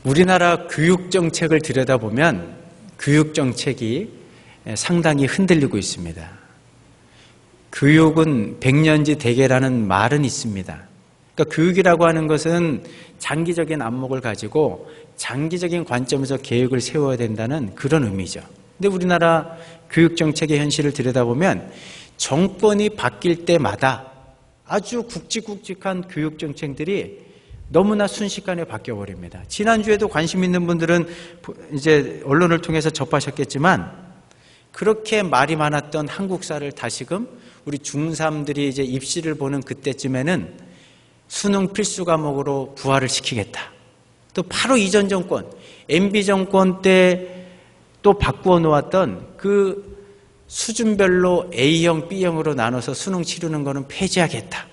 우리나라 교육정책을 들여다보면 교육정책이 상당히 흔들리고 있습니다. 교육은 백년지 대계라는 말은 있습니다. 그러니까 교육이라고 하는 것은 장기적인 안목을 가지고 장기적인 관점에서 계획을 세워야 된다는 그런 의미죠. 근데 우리나라 교육정책의 현실을 들여다보면 정권이 바뀔 때마다 아주 굵직굵직한 교육정책들이 너무나 순식간에 바뀌어버립니다. 지난주에도 관심 있는 분들은 이제 언론을 통해서 접하셨겠지만 그렇게 말이 많았던 한국사를 다시금 우리 중3들이 이제 입시를 보는 그때쯤에는 수능 필수 과목으로 부활을 시키겠다. 또 바로 이전 정권, MB 정권 때 또 바꾸어 놓았던 그 수준별로 A형, B형으로 나눠서 수능 치르는 거는 폐지하겠다.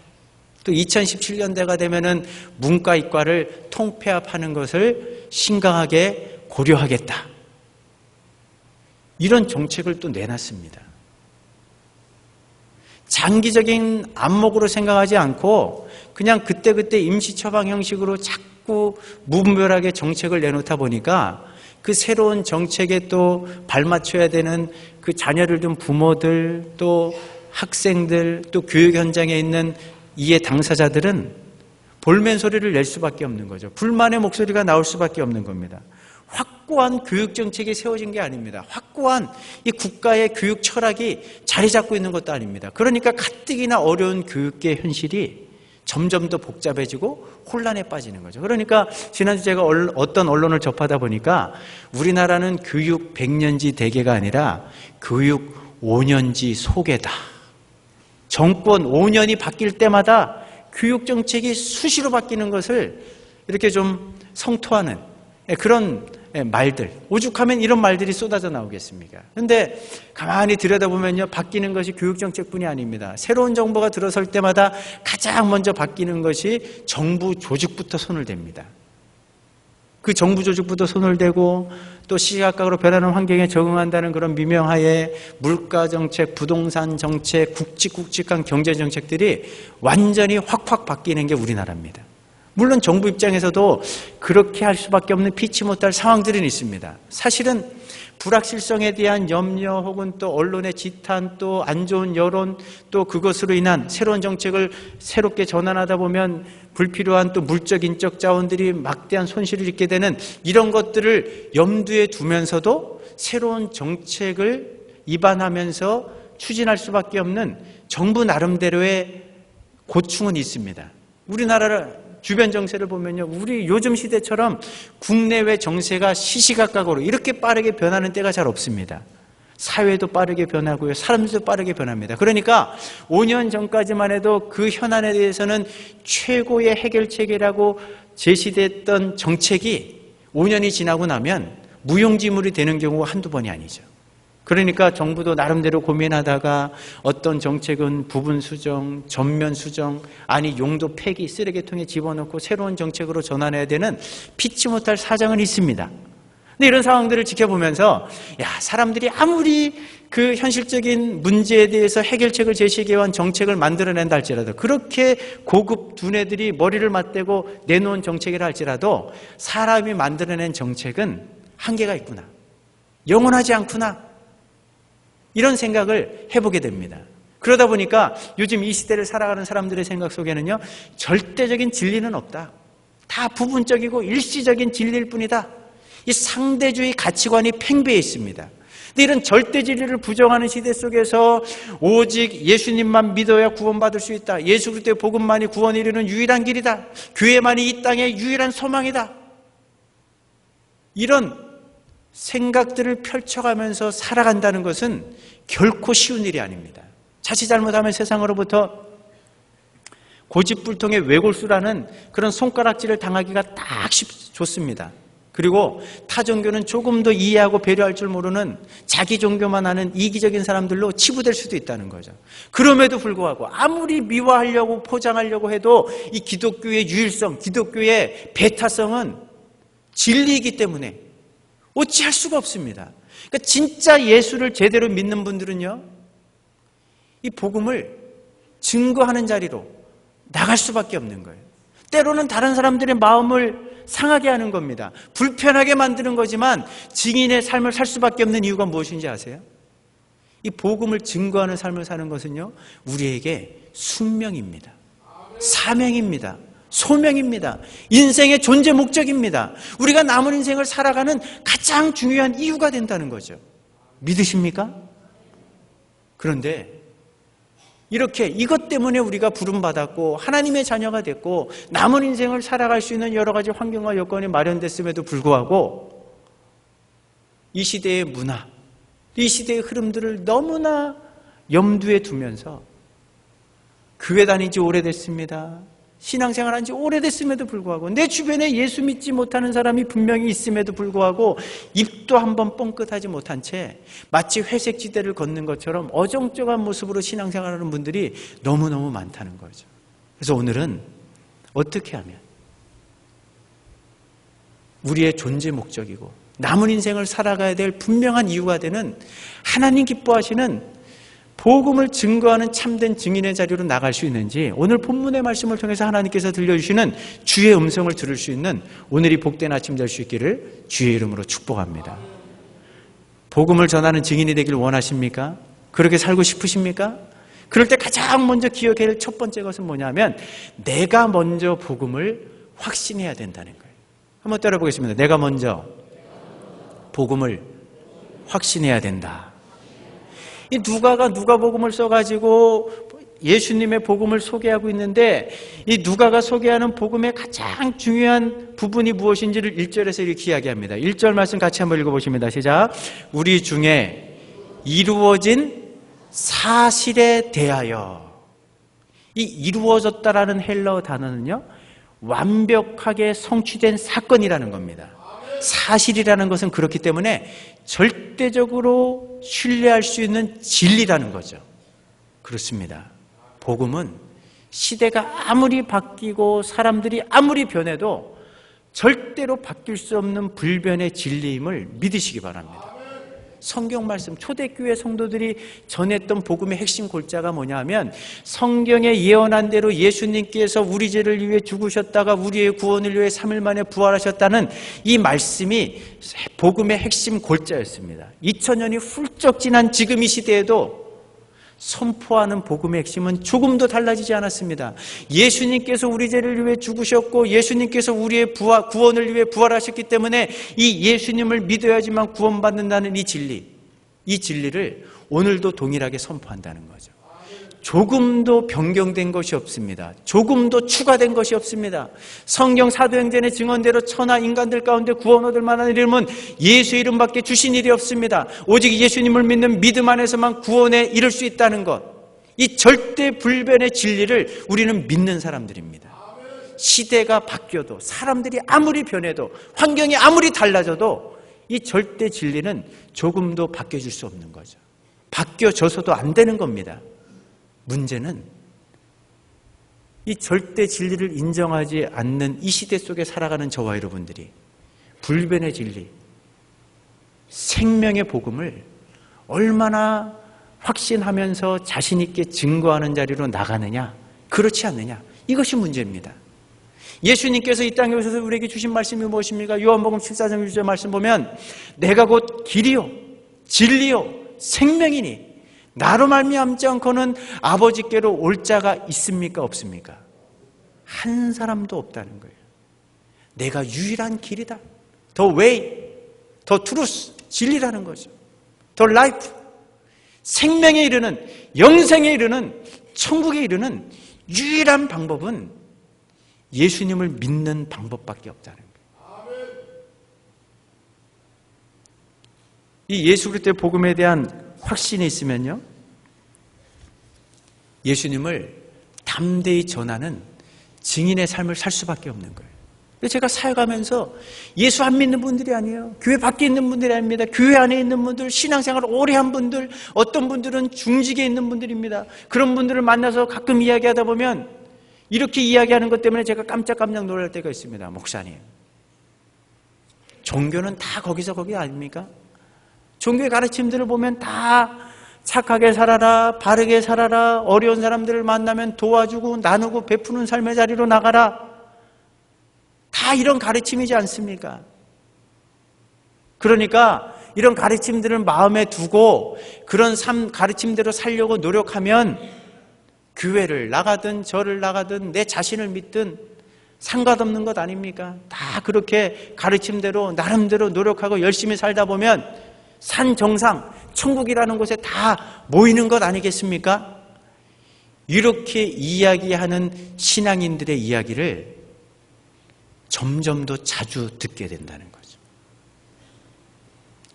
또 2017년대가 되면은 문과, 이과를 통폐합하는 것을 심각하게 고려하겠다. 이런 정책을 또 내놨습니다. 장기적인 안목으로 생각하지 않고 그냥 그때그때 임시 처방 형식으로 자꾸 무분별하게 정책을 내놓다 보니까 그 새로운 정책에 또 발맞춰야 되는 그 자녀를 둔 부모들, 또 학생들, 또 교육 현장에 있는 이해 당사자들은 볼멘 소리를 낼 수밖에 없는 거죠. 불만의 목소리가 나올 수밖에 없는 겁니다. 확고한 교육 정책이 세워진 게 아닙니다. 확고한 이 국가의 교육 철학이 자리 잡고 있는 것도 아닙니다. 그러니까 가뜩이나 어려운 교육계 현실이 점점 더 복잡해지고 혼란에 빠지는 거죠. 그러니까 지난주 제가 어떤 언론을 접하다 보니까 우리나라는 교육 100년지 대계가 아니라 교육 5년지 소계다. 정권 5년이 바뀔 때마다 교육 정책이 수시로 바뀌는 것을 이렇게 좀 성토하는 그런 말들, 오죽하면 이런 말들이 쏟아져 나오겠습니까? 그런데 가만히 들여다보면요, 바뀌는 것이 교육 정책뿐이 아닙니다. 새로운 정부가 들어설 때마다 가장 먼저 바뀌는 것이 정부 조직부터 손을 댑니다. 그 정부 조직부터 손을 대고 또 시시각각으로 변하는 환경에 적응한다는 그런 미명하에 물가 정책, 부동산 정책, 굵직굵직한 경제 정책들이 완전히 확확 바뀌는 게 우리나라입니다. 물론 정부 입장에서도 그렇게 할 수밖에 없는 피치 못할 상황들은 있습니다. 사실은 불확실성에 대한 염려 혹은 또 언론의 지탄, 또 안 좋은 여론, 또 그것으로 인한 새로운 정책을 새롭게 전환하다 보면 불필요한 또 물적, 인적 자원들이 막대한 손실을 입게 되는 이런 것들을 염두에 두면서도 새로운 정책을 입안하면서 추진할 수밖에 없는 정부 나름대로의 고충은 있습니다. 우리나라를 주변 정세를 보면요, 우리 요즘 시대처럼 국내외 정세가 시시각각으로 이렇게 빠르게 변하는 때가 잘 없습니다. 사회도 빠르게 변하고요, 사람들도 빠르게 변합니다. 그러니까 5년 전까지만 해도 그 현안에 대해서는 최고의 해결책이라고 제시됐던 정책이 5년이 지나고 나면 무용지물이 되는 경우가 한두 번이 아니죠. 그러니까 정부도 나름대로 고민하다가 어떤 정책은 부분 수정, 전면 수정, 아니 용도 폐기, 쓰레기통에 집어넣고 새로운 정책으로 전환해야 되는 피치 못할 사정은 있습니다. 근데 이런 상황들을 지켜보면서 사람들이 아무리 그 현실적인 문제에 대해서 해결책을 제시하기 위한 정책을 만들어낸다 할지라도, 그렇게 고급 두뇌들이 머리를 맞대고 내놓은 정책이라 할지라도 사람이 만들어낸 정책은 한계가 있구나, 영원하지 않구나, 이런 생각을 해보게 됩니다. 그러다 보니까 요즘 이 시대를 살아가는 사람들의 생각 속에는요, 절대적인 진리는 없다. 다 부분적이고 일시적인 진리일 뿐이다. 이 상대주의 가치관이 팽배해 있습니다. 근데 이런 절대 진리를 부정하는 시대 속에서 오직 예수님만 믿어야 구원받을 수 있다. 예수 그리스도의 복음만이 구원에 이르는 유일한 길이다. 교회만이 이 땅의 유일한 소망이다. 이런 생각들을 펼쳐가면서 살아간다는 것은 결코 쉬운 일이 아닙니다. 자칫 잘못하면 세상으로부터 고집불통의 외골수라는 그런 손가락질을 당하기가 딱 좋습니다. 그리고 타 종교는 조금 더 이해하고 배려할 줄 모르는 자기 종교만 아는 이기적인 사람들로 치부될 수도 있다는 거죠. 그럼에도 불구하고 아무리 미화하려고 포장하려고 해도 이 기독교의 유일성, 기독교의 배타성은 진리이기 때문에 어찌할 수가 없습니다. 그러니까 진짜 예수를 제대로 믿는 분들은요, 이 복음을 증거하는 자리로 나갈 수밖에 없는 거예요. 때로는 다른 사람들의 마음을 상하게 하는 겁니다. 불편하게 만드는 거지만 증인의 삶을 살 수밖에 없는 이유가 무엇인지 아세요? 이 복음을 증거하는 삶을 사는 것은요, 우리에게 숙명입니다. 사명입니다. 소명입니다. 인생의 존재 목적입니다. 우리가 남은 인생을 살아가는 가장 중요한 이유가 된다는 거죠. 믿으십니까? 그런데 이렇게 이것 때문에 우리가 부름받았고 하나님의 자녀가 됐고 남은 인생을 살아갈 수 있는 여러 가지 환경과 여건이 마련됐음에도 불구하고 이 시대의 문화, 이 시대의 흐름들을 너무나 염두에 두면서 교회 다닌 지 오래됐습니다. 신앙생활 한 지 오래됐음에도 불구하고 내 주변에 예수 믿지 못하는 사람이 분명히 있음에도 불구하고 입도 한번 뻥끗하지 못한 채 마치 회색지대를 걷는 것처럼 어정쩡한 모습으로 신앙생활하는 분들이 너무너무 많다는 거죠. 그래서 오늘은 어떻게 하면 우리의 존재 목적이고 남은 인생을 살아가야 될 분명한 이유가 되는 하나님 기뻐하시는 복음을 증거하는 참된 증인의 자리로 나갈 수 있는지 오늘 본문의 말씀을 통해서 하나님께서 들려주시는 주의 음성을 들을 수 있는 오늘이 복된 아침 될 수 있기를 주의 이름으로 축복합니다. 복음을 전하는 증인이 되길 원하십니까? 그렇게 살고 싶으십니까? 그럴 때 가장 먼저 기억해야 할 첫 번째 것은 뭐냐면 내가 먼저 복음을 확신해야 된다는 거예요. 한번 따라 보겠습니다. 내가 먼저 복음을 확신해야 된다. 이 누가가 누가복음을 써가지고 예수님의 복음을 소개하고 있는데 이 누가가 소개하는 복음의 가장 중요한 부분이 무엇인지를 1절에서 이렇게 이야기합니다. 1절 말씀 같이 한번 읽어보십니다. 시작. 우리 중에 이루어진 사실에 대하여. 이 이루어졌다라는 헬라어 단어는요, 완벽하게 성취된 사건이라는 겁니다. 사실이라는 것은 그렇기 때문에 절대적으로 신뢰할 수 있는 진리라는 거죠. 그렇습니다. 복음은 시대가 아무리 바뀌고 사람들이 아무리 변해도 절대로 바뀔 수 없는 불변의 진리임을 믿으시기 바랍니다. 성경 말씀, 초대교회 성도들이 전했던 복음의 핵심 골자가 뭐냐 하면 성경에 예언한 대로 예수님께서 우리 죄를 위해 죽으셨다가 우리의 구원을 위해 3일 만에 부활하셨다는 이 말씀이 복음의 핵심 골자였습니다. 2000년이 훌쩍 지난 지금 이 시대에도 선포하는 복음의 핵심은 조금도 달라지지 않았습니다. 예수님께서 우리 죄를 위해 죽으셨고 예수님께서 우리의 구원을 위해 부활하셨기 때문에 이 예수님을 믿어야지만 구원받는다는 이 진리를 오늘도 동일하게 선포한다는 거죠. 조금도 변경된 것이 없습니다. 조금도 추가된 것이 없습니다. 성경 사도행전의 증언대로 천하 인간들 가운데 구원 얻을 만한 이름은 예수 이름밖에 주신 일이 없습니다. 오직 예수님을 믿는 믿음 안에서만 구원에 이를 수 있다는 것, 이 절대 불변의 진리를 우리는 믿는 사람들입니다. 시대가 바뀌어도 사람들이 아무리 변해도 환경이 아무리 달라져도 이 절대 진리는 조금도 바뀌어질 수 없는 거죠. 바뀌어져서도 안 되는 겁니다. 문제는 이 절대 진리를 인정하지 않는 이 시대 속에 살아가는 저와 여러분들이 불변의 진리, 생명의 복음을 얼마나 확신하면서 자신 있게 증거하는 자리로 나가느냐, 그렇지 않느냐, 이것이 문제입니다. 예수님께서 이 땅에 오셔서 우리에게 주신 말씀이 무엇입니까? 요한복음 14장 6절 말씀 보면 내가 곧 길이요 진리요 생명이니 나로 말미암지 않고는 아버지께로 올 자가 있습니까? 없습니까? 한 사람도 없다는 거예요. 내가 유일한 길이다. The way, the truth, 진리라는 거죠. The life, 생명에 이르는, 영생에 이르는, 천국에 이르는 유일한 방법은 예수님을 믿는 방법밖에 없다는 거예요. 이 예수 그리스도의 복음에 대한 확신이 있으면요, 예수님을 담대히 전하는 증인의 삶을 살 수밖에 없는 거예요. 제가 살아가면서 예수 안 믿는 분들이 아니에요. 교회 밖에 있는 분들이 아닙니다. 교회 안에 있는 분들, 신앙생활 오래 한 분들, 어떤 분들은 중직에 있는 분들입니다. 그런 분들을 만나서 가끔 이야기하다 보면 이렇게 이야기하는 것 때문에 제가 깜짝깜짝 놀랄 때가 있습니다. 목사님, 종교는 다 거기서 거기 아닙니까? 종교의 가르침들을 보면 다 착하게 살아라, 바르게 살아라, 어려운 사람들을 만나면 도와주고 나누고 베푸는 삶의 자리로 나가라, 다 이런 가르침이지 않습니까? 그러니까 이런 가르침들을 마음에 두고 그런 삶 가르침대로 살려고 노력하면 교회를 나가든 절을 나가든 내 자신을 믿든 상관없는 것 아닙니까? 다 그렇게 가르침대로 나름대로 노력하고 열심히 살다 보면 산 정상, 천국이라는 곳에 다 모이는 것 아니겠습니까? 이렇게 이야기하는 신앙인들의 이야기를 점점 더 자주 듣게 된다는 거죠.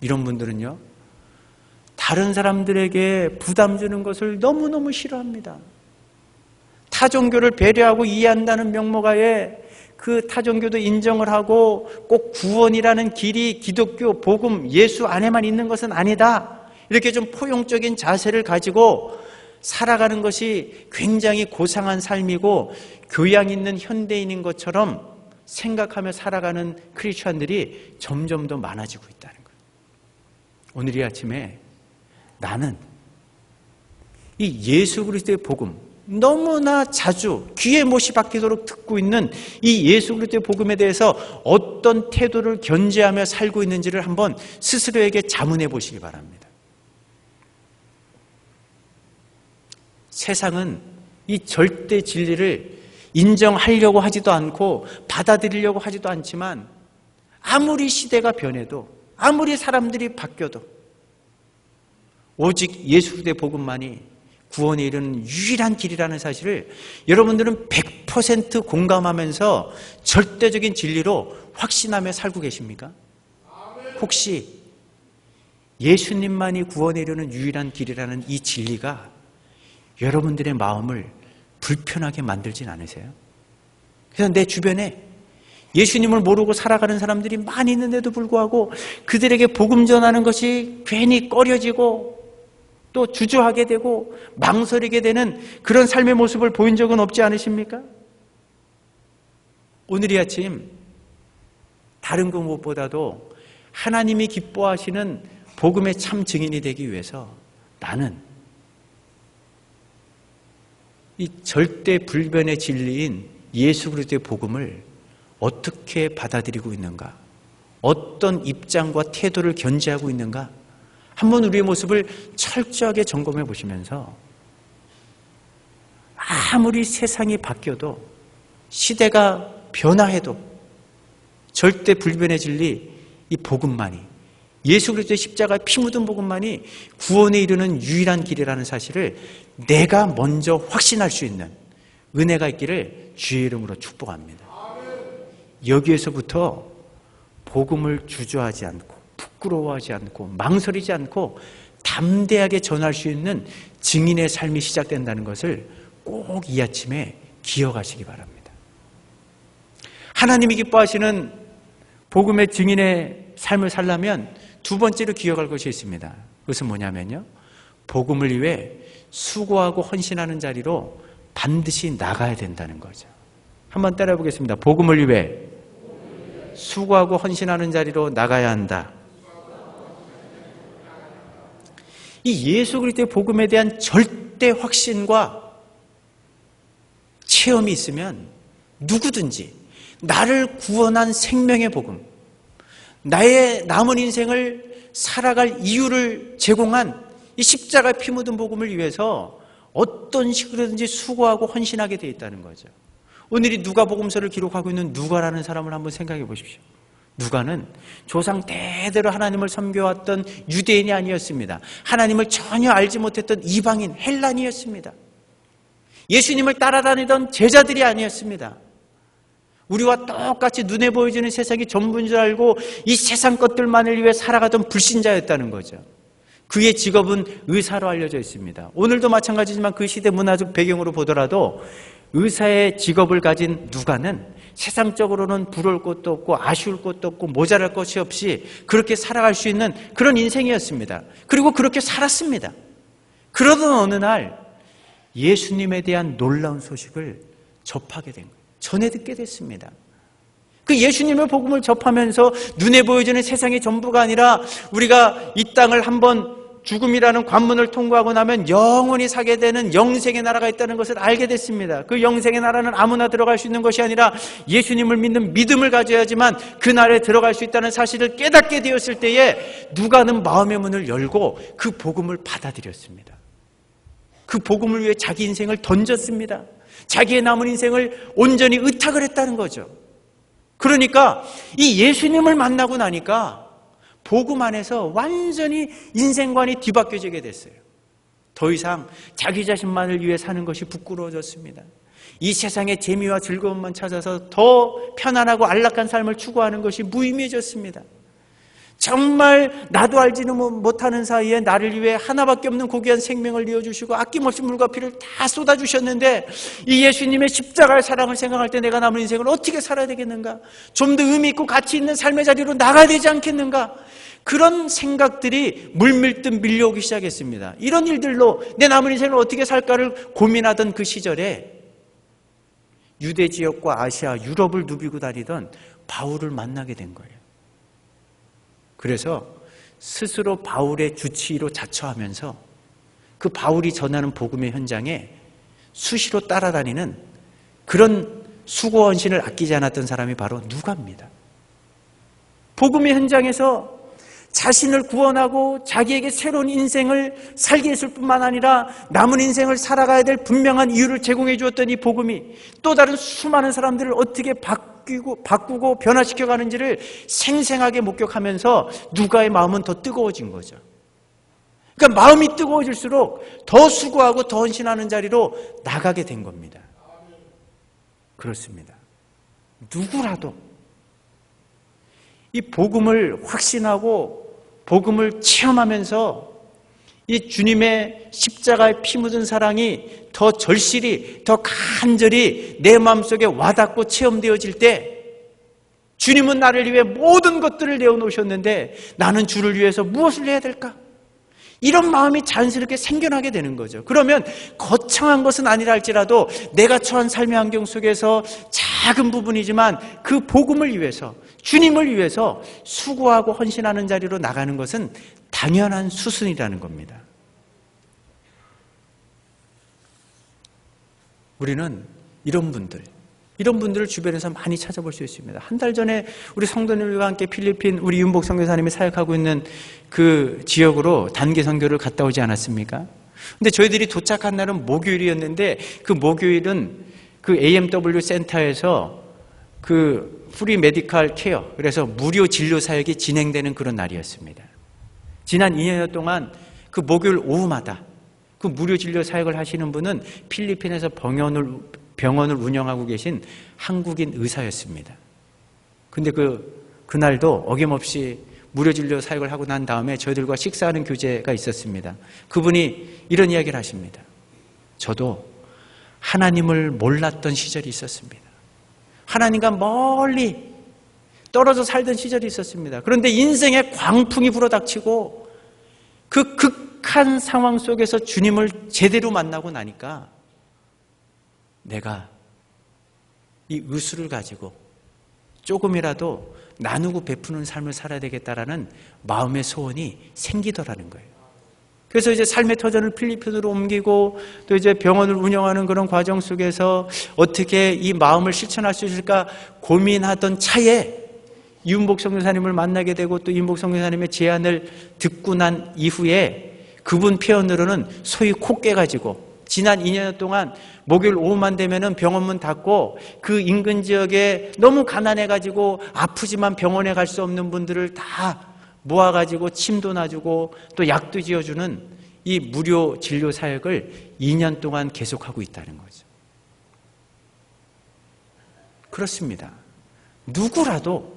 이런 분들은요, 다른 사람들에게 부담 주는 것을 너무너무 싫어합니다. 타종교를 배려하고 이해한다는 명목하에 그 타종교도 인정을 하고 꼭 구원이라는 길이 기독교, 복음, 예수 안에만 있는 것은 아니다. 이렇게 좀 포용적인 자세를 가지고 살아가는 것이 굉장히 고상한 삶이고 교양 있는 현대인인 것처럼 생각하며 살아가는 크리스천들이 점점 더 많아지고 있다는 거예요. 오늘 이 아침에 나는 이 예수 그리스도의 복음, 너무나 자주 귀에 못이 박히도록 듣고 있는 이 예수 그리스도의 복음에 대해서 어떤 태도를 견지하며 살고 있는지를 한번 스스로에게 자문해 보시기 바랍니다. 세상은 이 절대 진리를 인정하려고 하지도 않고 받아들이려고 하지도 않지만 아무리 시대가 변해도 아무리 사람들이 바뀌어도 오직 예수 그리스도의 복음만이 구원에 이르는 유일한 길이라는 사실을 여러분들은 100% 공감하면서 절대적인 진리로 확신하며 살고 계십니까? 혹시 예수님만이 구원에 이르는 유일한 길이라는 이 진리가 여러분들의 마음을 불편하게 만들진 않으세요? 그래서 내 주변에 예수님을 모르고 살아가는 사람들이 많이 있는데도 불구하고 그들에게 복음 전하는 것이 괜히 꺼려지고 또 주저하게 되고 망설이게 되는 그런 삶의 모습을 보인 적은 없지 않으십니까? 오늘 이 아침 다른 것 무엇보다도 하나님이 기뻐하시는 복음의 참 증인이 되기 위해서 나는 이 절대 불변의 진리인 예수 그리스도의 복음을 어떻게 받아들이고 있는가? 어떤 입장과 태도를 견지하고 있는가? 한번 우리의 모습을 철저하게 점검해 보시면서 아무리 세상이 바뀌어도 시대가 변화해도 절대 불변의 진리 이 복음만이 예수 그리스도의 십자가의 피 묻은 복음만이 구원에 이르는 유일한 길이라는 사실을 내가 먼저 확신할 수 있는 은혜가 있기를 주의 이름으로 축복합니다. 여기에서부터 복음을 주저하지 않고 부끄러워하지 않고 망설이지 않고 담대하게 전할 수 있는 증인의 삶이 시작된다는 것을 꼭 이 아침에 기억하시기 바랍니다. 하나님이 기뻐하시는 복음의 증인의 삶을 살려면 두 번째로 기억할 것이 있습니다. 그것은 뭐냐면요, 복음을 위해 수고하고 헌신하는 자리로 반드시 나가야 된다는 거죠. 한번 따라해 보겠습니다. 복음을 위해 수고하고 헌신하는 자리로 나가야 한다. 이 예수 그리스도의 복음에 대한 절대 확신과 체험이 있으면 누구든지 나를 구원한 생명의 복음, 나의 남은 인생을 살아갈 이유를 제공한 이 십자가의 피 묻은 복음을 위해서 어떤 식으로든지 수고하고 헌신하게 되어 있다는 거죠. 오늘 이 누가복음서를 기록하고 있는 누가라는 사람을 한번 생각해 보십시오. 누가는 조상 대대로 하나님을 섬겨왔던 유대인이 아니었습니다. 하나님을 전혀 알지 못했던 이방인 헬란이었습니다. 예수님을 따라다니던 제자들이 아니었습니다. 우리와 똑같이 눈에 보여지는 세상이 전부인 줄 알고 이 세상 것들만을 위해 살아가던 불신자였다는 거죠. 그의 직업은 의사로 알려져 있습니다. 오늘도 마찬가지지만 그 시대 문화적 배경으로 보더라도 의사의 직업을 가진 누가는 세상적으로는 부러울 것도 없고 아쉬울 것도 없고 모자랄 것이 없이 그렇게 살아갈 수 있는 그런 인생이었습니다. 그리고 그렇게 살았습니다. 그러던 어느 날 예수님에 대한 놀라운 소식을 접하게 된 거예요. 전해 듣게 됐습니다. 그 예수님의 복음을 접하면서 눈에 보여지는 세상의 전부가 아니라 우리가 이 땅을 한번 죽음이라는 관문을 통과하고 나면 영원히 살게 되는 영생의 나라가 있다는 것을 알게 됐습니다. 그 영생의 나라는 아무나 들어갈 수 있는 것이 아니라 예수님을 믿는 믿음을 가져야지만 그 나라에 들어갈 수 있다는 사실을 깨닫게 되었을 때에 누가는 마음의 문을 열고 그 복음을 받아들였습니다. 그 복음을 위해 자기 인생을 던졌습니다. 자기의 남은 인생을 온전히 의탁을 했다는 거죠. 그러니까 이 예수님을 만나고 나니까 복음 안에서 완전히 인생관이 뒤바뀌어지게 됐어요. 더 이상 자기 자신만을 위해 사는 것이 부끄러워졌습니다. 이 세상의 재미와 즐거움만 찾아서 더 편안하고 안락한 삶을 추구하는 것이 무의미해졌습니다. 정말 나도 알지는 못하는 사이에 나를 위해 하나밖에 없는 고귀한 생명을 내어주시고 아낌없이 물과 피를 다 쏟아주셨는데 이 예수님의 십자가의 사랑을 생각할 때 내가 남은 인생을 어떻게 살아야 되겠는가? 좀 더 의미 있고 가치 있는 삶의 자리로 나가야 되지 않겠는가? 그런 생각들이 물밀듯 밀려오기 시작했습니다. 이런 일들로 내 남은 인생을 어떻게 살까를 고민하던 그 시절에 유대 지역과 아시아, 유럽을 누비고 다니던 바울을 만나게 된 거예요. 그래서 스스로 바울의 주치의로 자처하면서 그 바울이 전하는 복음의 현장에 수시로 따라다니는 그런 수고 헌신을 아끼지 않았던 사람이 바로 누가입니다. 복음의 현장에서 자신을 구원하고 자기에게 새로운 인생을 살게 했을 뿐만 아니라 남은 인생을 살아가야 될 분명한 이유를 제공해 주었던 이 복음이 또 다른 수많은 사람들을 어떻게 바꾸고 변화시켜 가는지를 생생하게 목격하면서 누가의 마음은 더 뜨거워진 거죠. 그러니까 마음이 뜨거워질수록 더 수고하고 더 헌신하는 자리로 나가게 된 겁니다. 그렇습니다. 누구라도 이 복음을 확신하고 복음을 체험하면서 이 주님의 십자가의 피 묻은 사랑이 더 절실히, 더 간절히 내 마음속에 와닿고 체험되어질 때 주님은 나를 위해 모든 것들을 내어놓으셨는데 나는 주를 위해서 무엇을 해야 될까? 이런 마음이 자연스럽게 생겨나게 되는 거죠. 그러면 거창한 것은 아니라 할지라도 내가 처한 삶의 환경 속에서 작은 부분이지만 그 복음을 위해서, 주님을 위해서 수고하고 헌신하는 자리로 나가는 것은 당연한 수순이라는 겁니다. 우리는 이런 분들을 주변에서 많이 찾아볼 수 있습니다. 한 달 전에 우리 성도님들과 함께 필리핀 우리 윤복 선교사님이 사역하고 있는 그 지역으로 단기 선교를 갔다 오지 않았습니까? 근데 저희들이 도착한 날은 목요일이었는데 그 목요일은 그 AMW 센터에서 그 프리 메디컬 케어, 그래서 무료 진료 사역이 진행되는 그런 날이었습니다. 지난 2년 동안 그 목요일 오후마다 그 무료 진료 사역을 하시는 분은 필리핀에서 병원을 운영하고 계신 한국인 의사였습니다. 근데 그날도 어김없이 무료 진료 사역을 하고 난 다음에 저희들과 식사하는 교제가 있었습니다. 그분이 이런 이야기를 하십니다. 저도 하나님을 몰랐던 시절이 있었습니다. 하나님과 멀리 떨어져 살던 시절이 있었습니다. 그런데 인생의 광풍이 불어닥치고 그 극한 상황 속에서 주님을 제대로 만나고 나니까 내가 이 의술을 가지고 조금이라도 나누고 베푸는 삶을 살아야 되겠다라는 마음의 소원이 생기더라는 거예요. 그래서 이제 삶의 터전을 필리핀으로 옮기고 또 이제 병원을 운영하는 그런 과정 속에서 어떻게 이 마음을 실천할 수 있을까 고민하던 차에 이윤복 선교사님을 만나게 되고 또 이윤복 선교사님의 제안을 듣고 난 이후에 그분 표현으로는 소위 코 깨가지고 지난 2년 동안 목요일 오후만 되면은 병원문 닫고 그 인근 지역에 너무 가난해가지고 아프지만 병원에 갈 수 없는 분들을 다 모아가지고 침도 놔주고 또 약도 지어주는 이 무료 진료 사역을 2년 동안 계속하고 있다는 거죠. 그렇습니다. 누구라도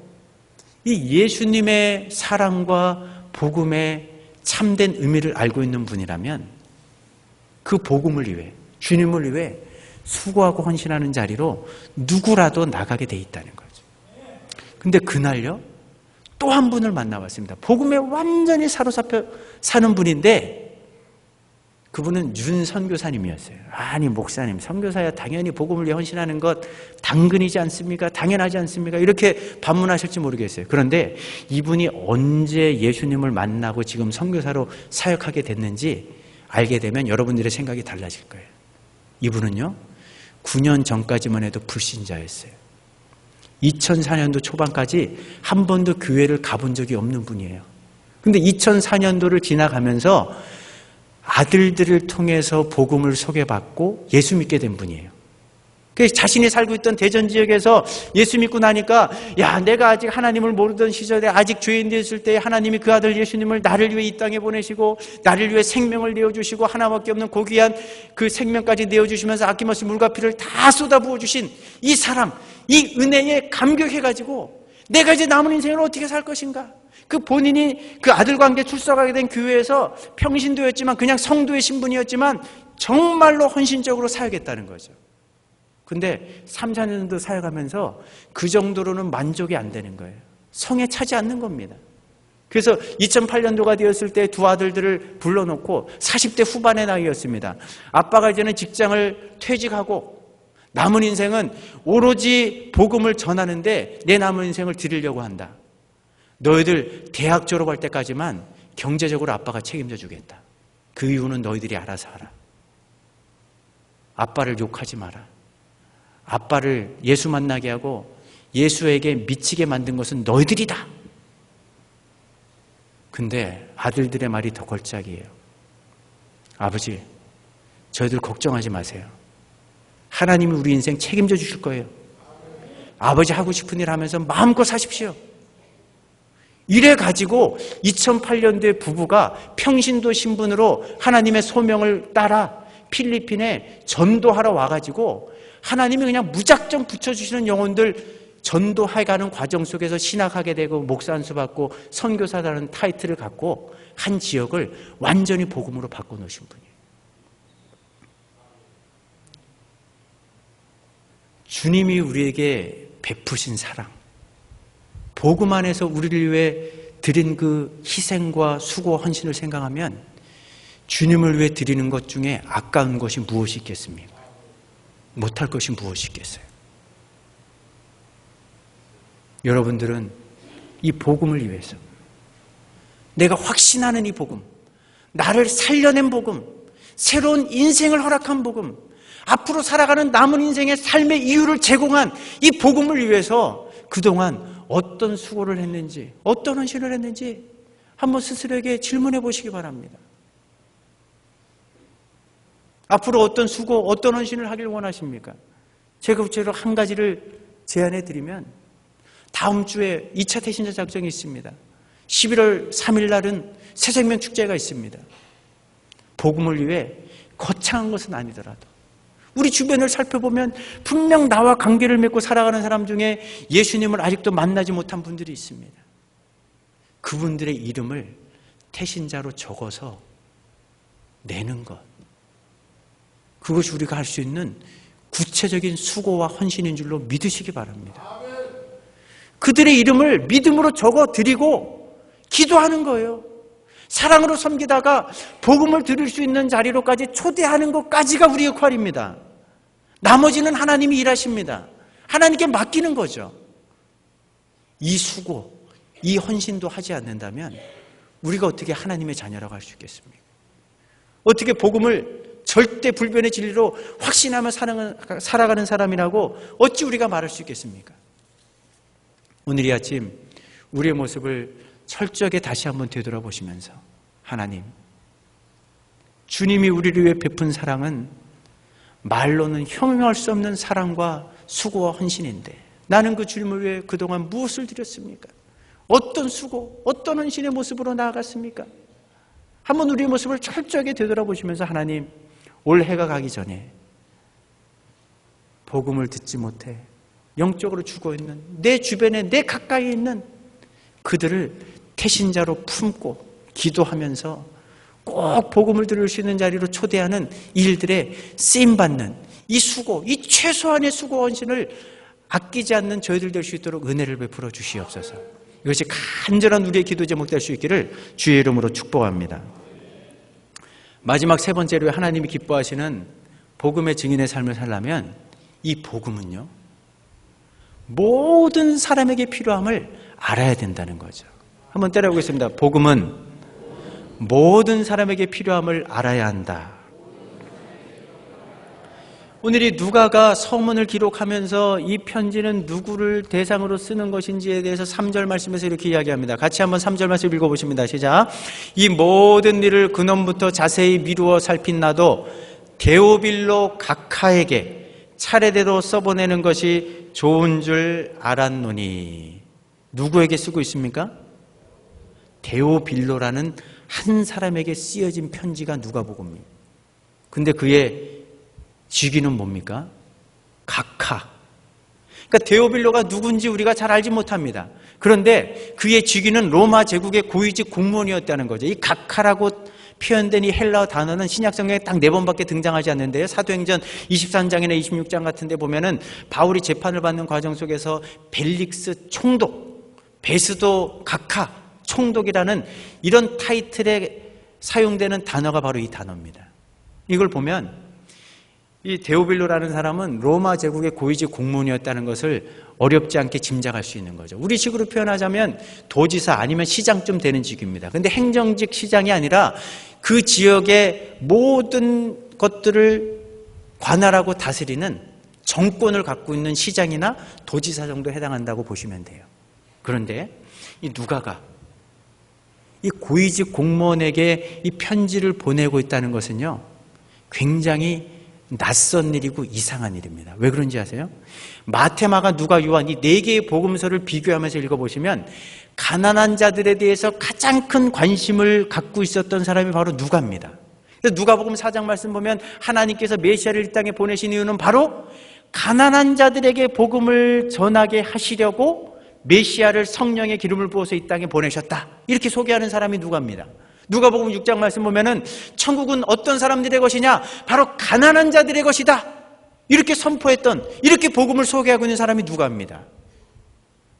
이 예수님의 사랑과 복음의 참된 의미를 알고 있는 분이라면 그 복음을 위해, 주님을 위해 수고하고 헌신하는 자리로 누구라도 나가게 돼 있다는 거죠. 근데 그날요, 또 한 분을 만나봤습니다. 복음에 완전히 사로잡혀 사는 분인데 그분은 윤 선교사님이었어요. 아니 목사님, 선교사야 당연히 복음을 위해 헌신하는 것 당근이지 않습니까? 당연하지 않습니까? 이렇게 반문하실지 모르겠어요. 그런데 이분이 언제 예수님을 만나고 지금 선교사로 사역하게 됐는지 알게 되면 여러분들의 생각이 달라질 거예요. 이분은요 9년 전까지만 해도 불신자였어요. 2004년도 초반까지 한 번도 교회를 가본 적이 없는 분이에요. 근데 2004년도를 지나가면서 아들들을 통해서 복음을 소개받고 예수 믿게 된 분이에요. 그래서 자신이 살고 있던 대전 지역에서 예수 믿고 나니까 야, 내가 아직 하나님을 모르던 시절에 아직 죄인 되었을 때 하나님이 그 아들 예수님을 나를 위해 이 땅에 보내시고 나를 위해 생명을 내어주시고 하나밖에 없는 고귀한 그 생명까지 내어주시면서 아낌없이 물과 피를 다 쏟아부어 주신 이 사람, 이 은혜에 감격해가지고 내가 이제 남은 인생을 어떻게 살 것인가? 그 본인이 그 아들과 함께 출석하게 된 교회에서 평신도였지만 그냥 성도의 신분이었지만 정말로 헌신적으로 사역했다는 거죠. 근데 3, 4년도 사역하면서 그 정도로는 만족이 안 되는 거예요. 성에 차지 않는 겁니다. 그래서 2008년도가 되었을 때 두 아들들을 불러놓고 40대 후반의 나이였습니다. 아빠가 이제는 직장을 퇴직하고 남은 인생은 오로지 복음을 전하는데 내 남은 인생을 드리려고 한다. 너희들 대학 졸업할 때까지만 경제적으로 아빠가 책임져 주겠다. 그 이유는 너희들이 알아서 하라. 아빠를 욕하지 마라. 아빠를 예수 만나게 하고 예수에게 미치게 만든 것은 너희들이다. 근데 아들들의 말이 더 걸작이에요. 아버지, 저희들 걱정하지 마세요. 하나님이 우리 인생 책임져 주실 거예요. 아버지 하고 싶은 일 하면서 마음껏 사십시오. 이래가지고 2008년도에 부부가 평신도 신분으로 하나님의 소명을 따라 필리핀에 전도하러 와가지고 하나님이 그냥 무작정 붙여주시는 영혼들 전도해가는 과정 속에서 신학하게 되고 목사 안수 받고 선교사라는 타이틀을 갖고 한 지역을 완전히 복음으로 바꿔놓으신 분이에요. 주님이 우리에게 베푸신 사랑, 복음 안에서 우리를 위해 드린 그 희생과 수고와 헌신을 생각하면 주님을 위해 드리는 것 중에 아까운 것이 무엇이 있겠습니까? 못할 것이 무엇이 있겠어요? 여러분들은 이 복음을 위해서 내가 확신하는 이 복음, 나를 살려낸 복음, 새로운 인생을 허락한 복음, 앞으로 살아가는 남은 인생의 삶의 이유를 제공한 이 복음을 위해서 그동안 어떤 수고를 했는지, 어떤 헌신을 했는지 한번 스스로에게 질문해 보시기 바랍니다. 앞으로 어떤 수고, 어떤 헌신을 하길 원하십니까? 제가 구체적으로 한 가지를 제안해 드리면 다음 주에 2차 태신자 작정이 있습니다. 11월 3일 날은 새생명 축제가 있습니다. 복음을 위해 거창한 것은 아니더라도 우리 주변을 살펴보면 분명 나와 관계를 맺고 살아가는 사람 중에 예수님을 아직도 만나지 못한 분들이 있습니다. 그분들의 이름을 태신자로 적어서 내는 것, 그것이 우리가 할 수 있는 구체적인 수고와 헌신인 줄로 믿으시기 바랍니다. 그들의 이름을 믿음으로 적어 드리고 기도하는 거예요. 사랑으로 섬기다가 복음을 들을 수 있는 자리로까지 초대하는 것까지가 우리의 역할입니다. 나머지는 하나님이 일하십니다. 하나님께 맡기는 거죠. 이 수고, 이 헌신도 하지 않는다면 우리가 어떻게 하나님의 자녀라고 할 수 있겠습니까? 어떻게 복음을 절대 불변의 진리로 확신하며 살아가는 사람이라고 어찌 우리가 말할 수 있겠습니까? 오늘 이 아침 우리의 모습을 철저하게 다시 한번 되돌아보시면서 하나님, 주님이 우리를 위해 베푼 사랑은 말로는 형용할 수 없는 사랑과 수고와 헌신인데 나는 그 주님을 위해 그동안 무엇을 드렸습니까? 어떤 수고, 어떤 헌신의 모습으로 나아갔습니까? 한번 우리의 모습을 철저하게 되돌아보시면서 하나님, 올 해가 가기 전에 복음을 듣지 못해 영적으로 죽어있는 내 주변에 내 가까이 있는 그들을 태신자로 품고 기도하면서 꼭 복음을 들을 수 있는 자리로 초대하는 일들에 쓰임받는 이 수고, 이 최소한의 수고 헌신을 아끼지 않는 저희들 될 수 있도록 은혜를 베풀어 주시옵소서. 이것이 간절한 우리의 기도 제목 될 수 있기를 주의 이름으로 축복합니다. 마지막 세 번째로 하나님이 기뻐하시는 복음의 증인의 삶을 살려면 이 복음은요, 모든 사람에게 필요함을 알아야 된다는 거죠. 한번 따라해보겠습니다. 복음은 모든 사람에게 필요함을 알아야 한다. 오늘 이 누가가 서문을 기록하면서 이 편지는 누구를 대상으로 쓰는 것인지에 대해서 3절 말씀에서 이렇게 이야기합니다. 같이 한번 3절 말씀 읽어보십니다. 시작. 이 모든 일을 근원부터 자세히 미루어 살핀 나도 데오빌로 각하에게 차례대로 써보내는 것이 좋은 줄 알았노니. 누구에게 쓰고 있습니까? 데오빌로라는 한 사람에게 쓰여진 편지가 누가복음이에요. 근데 그의 직위는 뭡니까? 각하. 그러니까 데오빌로가 누군지 우리가 잘 알지 못합니다. 그런데 그의 직위는 로마 제국의 고위직 공무원이었다는 거죠. 이 각하라고 표현된 이 헬라어 단어는 신약성경에 딱 4번밖에 등장하지 않는데요. 사도행전 23장이나 26장 같은 데 보면은 바울이 재판을 받는 과정 속에서 벨릭스 총독, 베스도 각하 총독이라는 이런 타이틀에 사용되는 단어가 바로 이 단어입니다. 이걸 보면 이 데오빌로라는 사람은 로마 제국의 고위직 공무원이었다는 것을 어렵지 않게 짐작할 수 있는 거죠. 우리 식으로 표현하자면 도지사 아니면 시장쯤 되는 직위입니다. 그런데 행정직 시장이 아니라 그 지역의 모든 것들을 관할하고 다스리는 정권을 갖고 있는 시장이나 도지사 정도에 해당한다고 보시면 돼요. 그런데 이 누가가 이 고위직 공무원에게 이 편지를 보내고 있다는 것은요, 굉장히 낯선 일이고 이상한 일입니다. 왜 그런지 아세요? 마태, 마가, 누가, 요한 이 4개의 복음서를 비교하면서 읽어보시면 가난한 자들에 대해서 가장 큰 관심을 갖고 있었던 사람이 바로 누가입니다. 그래서 누가복음 4장 말씀 보면 하나님께서 메시아를 이 땅에 보내신 이유는 바로 가난한 자들에게 복음을 전하게 하시려고 메시아를 성령의 기름을 부어서 이 땅에 보내셨다. 이렇게 소개하는 사람이 누가입니다. 누가복음 6장 말씀 보면은 천국은 어떤 사람들의 것이냐? 바로 가난한 자들의 것이다. 이렇게 선포했던, 이렇게 복음을 소개하고 있는 사람이 누가입니다.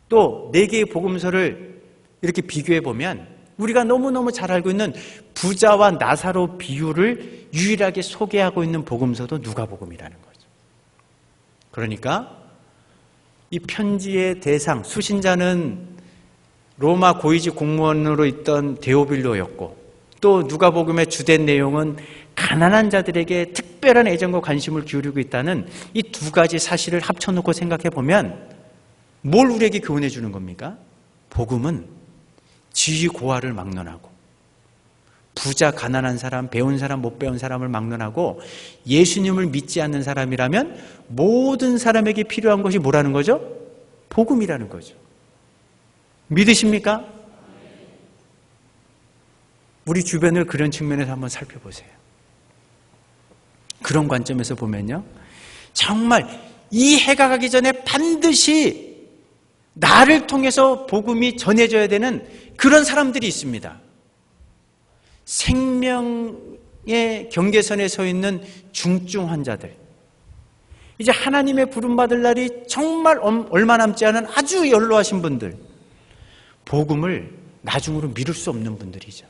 또 4개의 복음서를 이렇게 비교해 보면 우리가 너무너무 잘 알고 있는 부자와 나사로 비유를 유일하게 소개하고 있는 복음서도 누가복음이라는 거죠. 그러니까 이 편지의 대상, 수신자는 로마 고위직 공무원으로 있던 데오빌로였고, 또 누가복음의 주된 내용은 가난한 자들에게 특별한 애정과 관심을 기울이고 있다는 이 2가지 사실을 합쳐놓고 생각해 보면 뭘 우리에게 교훈해 주는 겁니까? 복음은 지위 고하를 막론하고, 부자 가난한 사람, 배운 사람 못 배운 사람을 막론하고, 예수님을 믿지 않는 사람이라면 모든 사람에게 필요한 것이 뭐라는 거죠? 복음이라는 거죠. 믿으십니까? 우리 주변을 그런 측면에서 한번 살펴보세요. 그런 관점에서 보면요, 정말 이 해가 가기 전에 반드시 나를 통해서 복음이 전해져야 되는 그런 사람들이 있습니다. 생명의 경계선에 서 있는 중증 환자들, 이제 하나님의 부름받을 날이 정말 얼마 남지 않은 아주 연로하신 분들, 복음을 나중으로 미룰 수 없는 분들이죠.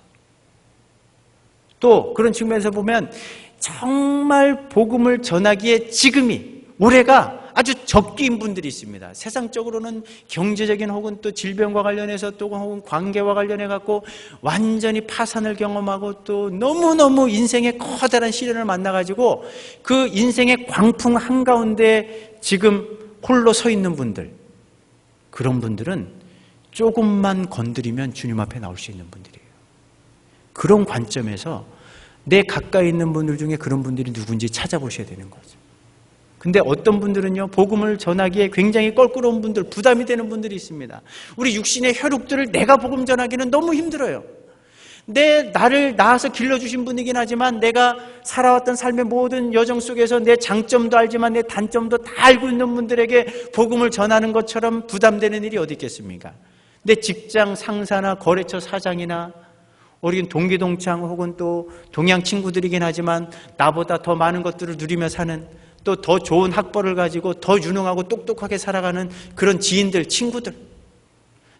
또 그런 측면에서 보면 정말 복음을 전하기에 지금이, 올해가 아주 적기인 분들이 있습니다. 세상적으로는 경제적인 혹은 또 질병과 관련해서 또 혹은 관계와 관련해 갖고 완전히 파산을 경험하고 또 너무너무 인생의 커다란 시련을 만나가지고 그 인생의 광풍 한가운데 지금 홀로 서 있는 분들, 그런 분들은 조금만 건드리면 주님 앞에 나올 수 있는 분들이에요. 그런 관점에서 내 가까이 있는 분들 중에 그런 분들이 누군지 찾아보셔야 되는 거죠. 근데 어떤 분들은요, 복음을 전하기에 굉장히 껄끄러운 분들, 부담이 되는 분들이 있습니다. 우리 육신의 혈육들을 내가 복음 전하기는 너무 힘들어요. 나를 낳아서 길러주신 분이긴 하지만 내가 살아왔던 삶의 모든 여정 속에서 내 장점도 알지만 내 단점도 다 알고 있는 분들에게 복음을 전하는 것처럼 부담되는 일이 어디 있겠습니까? 내 직장 상사나 거래처 사장이나 우리 동기동창 혹은 또 동양 친구들이긴 하지만 나보다 더 많은 것들을 누리며 사는, 또 더 좋은 학벌을 가지고 더 유능하고 똑똑하게 살아가는 그런 지인들, 친구들,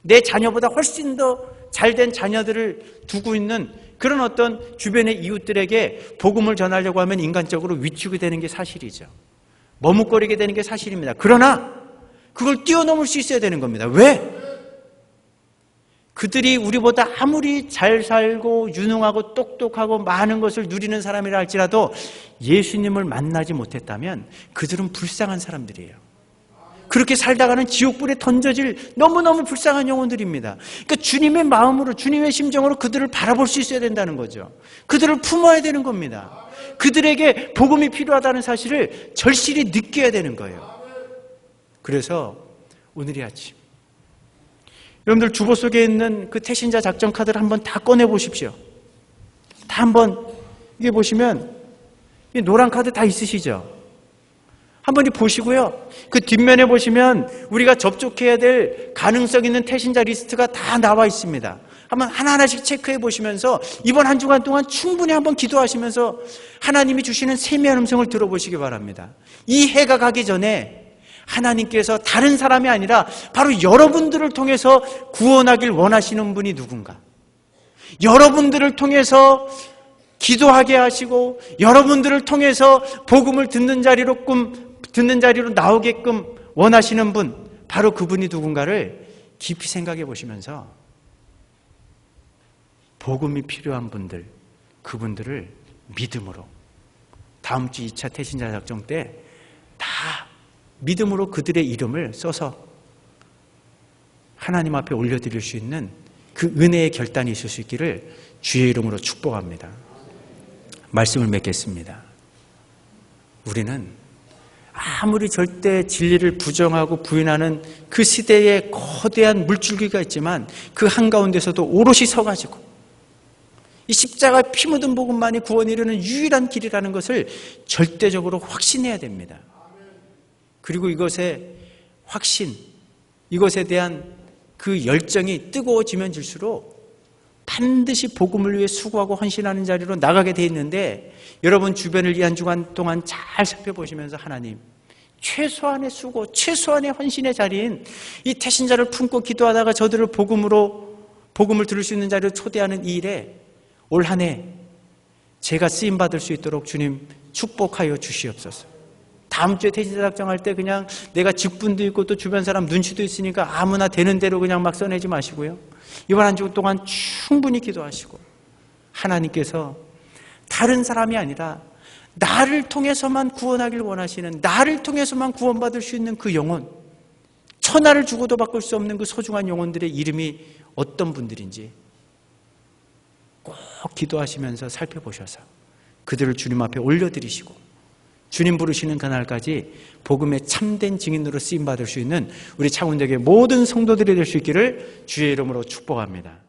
내 자녀보다 훨씬 더 잘된 자녀들을 두고 있는 그런 어떤 주변의 이웃들에게 복음을 전하려고 하면 인간적으로 위축이 되는 게 사실이죠. 머뭇거리게 되는 게 사실입니다. 그러나 그걸 뛰어넘을 수 있어야 되는 겁니다. 왜? 그들이 우리보다 아무리 잘 살고 유능하고 똑똑하고 많은 것을 누리는 사람이라 할지라도 예수님을 만나지 못했다면 그들은 불쌍한 사람들이에요. 그렇게 살다가는 지옥불에 던져질 너무너무 불쌍한 영혼들입니다. 그러니까 주님의 마음으로, 주님의 심정으로 그들을 바라볼 수 있어야 된다는 거죠. 그들을 품어야 되는 겁니다. 그들에게 복음이 필요하다는 사실을 절실히 느껴야 되는 거예요. 그래서 오늘 이 아침 여러분들 주보 속에 있는 그 태신자 작전 카드를 한번 다 꺼내 보십시오. 다 한번 이게 보시면 이 노란 카드 다 있으시죠? 한번 보시고요. 그 뒷면에 보시면 우리가 접촉해야 될 가능성 있는 태신자 리스트가 다 나와 있습니다. 한번 하나하나씩 체크해 보시면서 이번 한 주간 동안 충분히 한번 기도하시면서 하나님이 주시는 세미한 음성을 들어보시기 바랍니다. 이 해가 가기 전에 하나님께서 다른 사람이 아니라 바로 여러분들을 통해서 구원하길 원하시는 분이 누군가, 여러분들을 통해서 기도하게 하시고 여러분들을 통해서 복음을 듣는 자리로 나오게끔 원하시는 분, 바로 그분이 누군가를 깊이 생각해 보시면서 복음이 필요한 분들, 그분들을 믿음으로 다음 주 2차 태신자 작정 때 다 믿음으로 그들의 이름을 써서 하나님 앞에 올려드릴 수 있는 그 은혜의 결단이 있을 수 있기를 주의 이름으로 축복합니다. 말씀을 맺겠습니다. 우리는 아무리 절대 진리를 부정하고 부인하는 그 시대에 거대한 물줄기가 있지만 그 한가운데서도 오롯이 서가지고 이 십자가 피 묻은 복음만이 구원에 이르는 유일한 길이라는 것을 절대적으로 확신해야 됩니다. 그리고 이것의 확신, 이것에 대한 그 열정이 뜨거워지면 질수록 반드시 복음을 위해 수고하고 헌신하는 자리로 나가게 돼 있는데, 여러분 주변을 이 한 주간 동안 잘 살펴보시면서 하나님, 최소한의 수고, 최소한의 헌신의 자리인 이 태신자를 품고 기도하다가 저들을 복음을 들을 수 있는 자리로 초대하는 이 일에 올 한 해 제가 쓰임받을 수 있도록 주님 축복하여 주시옵소서. 다음 주에 태신자 작정할 때 그냥 내가 직분도 있고 또 주변 사람 눈치도 있으니까 아무나 되는 대로 그냥 막 써내지 마시고요. 이번 한 주 동안 충분히 기도하시고 하나님께서 다른 사람이 아니라 나를 통해서만 구원하길 원하시는, 나를 통해서만 구원받을 수 있는 그 영혼, 천하를 주고도 바꿀 수 없는 그 소중한 영혼들의 이름이 어떤 분들인지 꼭 기도하시면서 살펴보셔서 그들을 주님 앞에 올려드리시고 주님 부르시는 그날까지 복음의 참된 증인으로 쓰임받을 수 있는 우리 창원대교회 모든 성도들이 될 수 있기를 주의 이름으로 축복합니다.